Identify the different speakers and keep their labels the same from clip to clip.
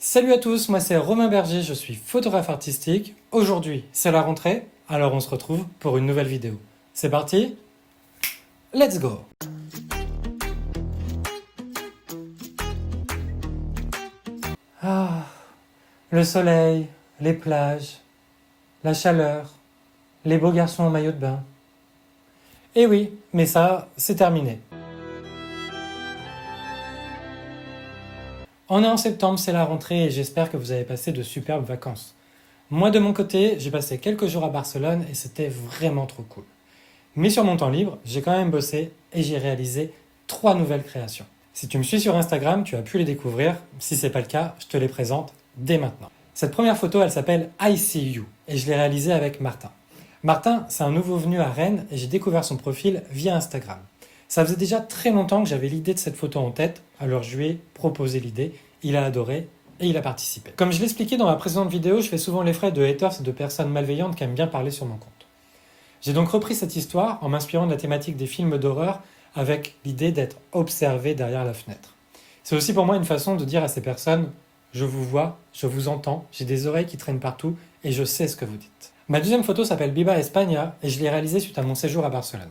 Speaker 1: Salut à tous, moi c'est Romain Berger, je suis photographe artistique. Aujourd'hui, c'est la rentrée, alors on se retrouve pour une nouvelle vidéo. C'est parti, let's go! Ah, le soleil, les plages, la chaleur, les beaux garçons en maillot de bain. Eh oui, mais ça, c'est terminé. On est en septembre, c'est la rentrée et j'espère que vous avez passé de superbes vacances. Moi de mon côté, j'ai passé quelques jours à Barcelone et c'était vraiment trop cool. Mais sur mon temps libre, j'ai quand même bossé et j'ai réalisé 3 nouvelles créations. Si tu me suis sur Instagram, tu as pu les découvrir. Si c'est pas le cas, je te les présente dès maintenant. Cette première photo, elle s'appelle I See You et je l'ai réalisée avec Martin. Martin, c'est un nouveau venu à Rennes et j'ai découvert son profil via Instagram. Ça faisait déjà très longtemps que j'avais l'idée de cette photo en tête, alors je lui ai proposé l'idée, il a adoré et il a participé. Comme je l'expliquais dans ma précédente vidéo, je fais souvent les frais de haters et de personnes malveillantes qui aiment bien parler sur mon compte. J'ai donc repris cette histoire en m'inspirant de la thématique des films d'horreur avec l'idée d'être observé derrière la fenêtre. C'est aussi pour moi une façon de dire à ces personnes « Je vous vois, je vous entends, j'ai des oreilles qui traînent partout et je sais ce que vous dites ». Ma deuxième photo s'appelle Biba España et je l'ai réalisée suite à mon séjour à Barcelone.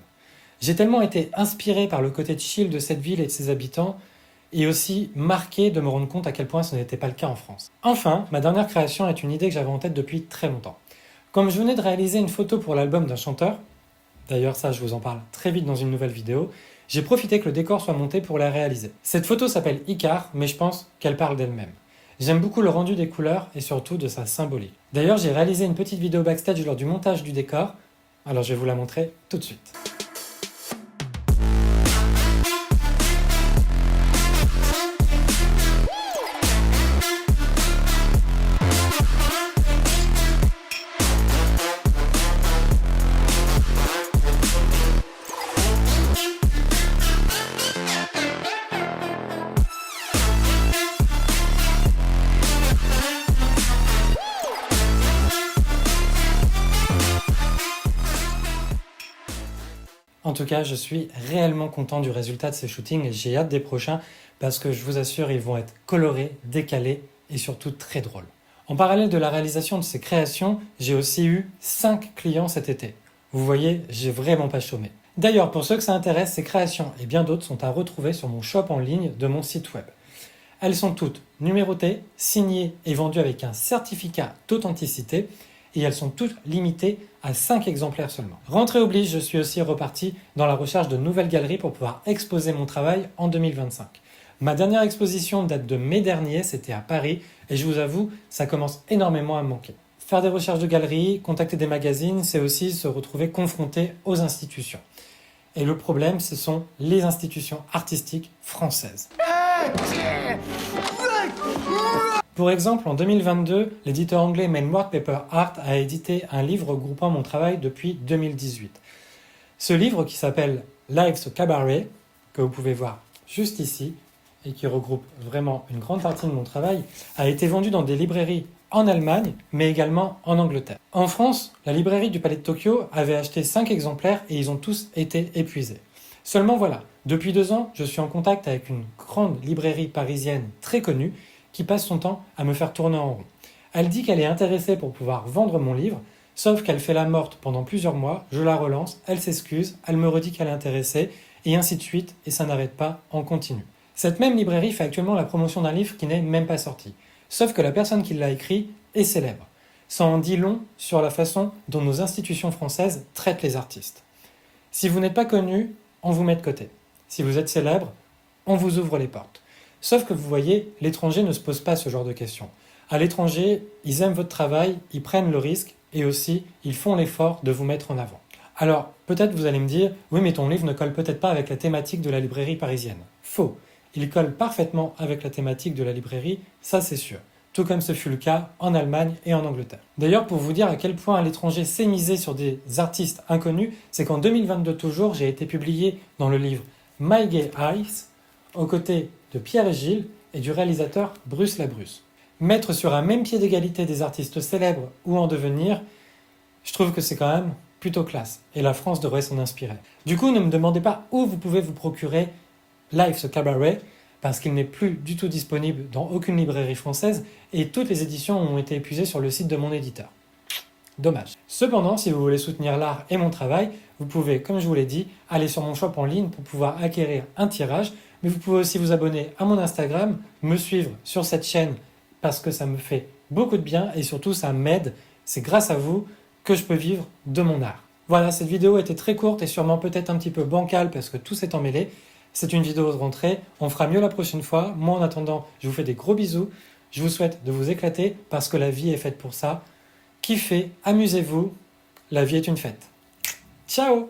Speaker 1: J'ai tellement été inspiré par le côté chill de cette ville et de ses habitants et aussi marqué de me rendre compte à quel point ce n'était pas le cas en France. Enfin, ma dernière création est une idée que j'avais en tête depuis très longtemps. Comme je venais de réaliser une photo pour l'album d'un chanteur, d'ailleurs ça je vous en parle très vite dans une nouvelle vidéo, j'ai profité que le décor soit monté pour la réaliser. Cette photo s'appelle Icar, mais je pense qu'elle parle d'elle-même. J'aime beaucoup le rendu des couleurs et surtout de sa symbolique. D'ailleurs j'ai réalisé une petite vidéo backstage lors du montage du décor, alors je vais vous la montrer tout de suite. En tout cas, je suis réellement content du résultat de ces shootings et j'ai hâte des prochains parce que je vous assure, ils vont être colorés, décalés et surtout très drôles. En parallèle de la réalisation de ces créations, j'ai aussi eu 5 clients cet été. Vous voyez, j'ai vraiment pas chômé. D'ailleurs, pour ceux que ça intéresse, ces créations et bien d'autres sont à retrouver sur mon shop en ligne de mon site web. Elles sont toutes numérotées, signées et vendues avec un certificat d'authenticité et elles sont toutes limitées à 5 exemplaires seulement. Rentrée oblige, je suis aussi reparti dans la recherche de nouvelles galeries pour pouvoir exposer mon travail en 2025. Ma dernière exposition date de mai dernier, c'était à Paris, et je vous avoue, ça commence énormément à me manquer. Faire des recherches de galeries, contacter des magazines, c'est aussi se retrouver confronté aux institutions. Et le problème, ce sont les institutions artistiques françaises. Pour exemple, en 2022, l'éditeur anglais Main Wallpaper Art a édité un livre regroupant mon travail depuis 2018. Ce livre, qui s'appelle Life's Cabaret, que vous pouvez voir juste ici, et qui regroupe vraiment une grande partie de mon travail, a été vendu dans des librairies en Allemagne, mais également en Angleterre. En France, la librairie du Palais de Tokyo avait acheté 5 exemplaires et ils ont tous été épuisés. Seulement voilà, depuis 2 ans, je suis en contact avec une grande librairie parisienne très connue qui passe son temps à me faire tourner en rond. Elle dit qu'elle est intéressée pour pouvoir vendre mon livre, sauf qu'elle fait la morte pendant plusieurs mois, je la relance, elle s'excuse, elle me redit qu'elle est intéressée, et ainsi de suite, et ça n'arrête pas en continu. Cette même librairie fait actuellement la promotion d'un livre qui n'est même pas sorti, sauf que la personne qui l'a écrit est célèbre. Ça en dit long sur la façon dont nos institutions françaises traitent les artistes. Si vous n'êtes pas connu, on vous met de côté. Si vous êtes célèbre, on vous ouvre les portes. Sauf que vous voyez, l'étranger ne se pose pas ce genre de questions. À l'étranger, ils aiment votre travail, ils prennent le risque et aussi, ils font l'effort de vous mettre en avant. Alors, peut-être vous allez me dire, oui mais ton livre ne colle peut-être pas avec la thématique de la librairie parisienne. Faux, il colle parfaitement avec la thématique de la librairie, ça c'est sûr. Tout comme ce fut le cas en Allemagne et en Angleterre. D'ailleurs, pour vous dire à quel point à l'étranger s'est misé sur des artistes inconnus, c'est qu'en 2022 toujours, j'ai été publié dans le livre My Gay Eyes, aux côtés de Pierre et Gilles et du réalisateur Bruce Labrusse. Mettre sur un même pied d'égalité des artistes célèbres ou en devenir, je trouve que c'est quand même plutôt classe et la France devrait s'en inspirer. Du coup, ne me demandez pas où vous pouvez vous procurer Life's Cabaret parce qu'il n'est plus du tout disponible dans aucune librairie française et toutes les éditions ont été épuisées sur le site de mon éditeur. Dommage. Cependant, si vous voulez soutenir l'art et mon travail, vous pouvez, comme je vous l'ai dit, aller sur mon shop en ligne pour pouvoir acquérir un tirage, mais vous pouvez aussi vous abonner à mon Instagram, me suivre sur cette chaîne parce que ça me fait beaucoup de bien et surtout ça m'aide. C'est grâce à vous que je peux vivre de mon art. Voilà, cette vidéo était très courte et sûrement peut-être un petit peu bancale parce que tout s'est emmêlé. C'est une vidéo de rentrée, on fera mieux la prochaine fois. Moi en attendant, je vous fais des gros bisous. Je vous souhaite de vous éclater parce que la vie est faite pour ça. Kiffez, amusez-vous, la vie est une fête. Ciao!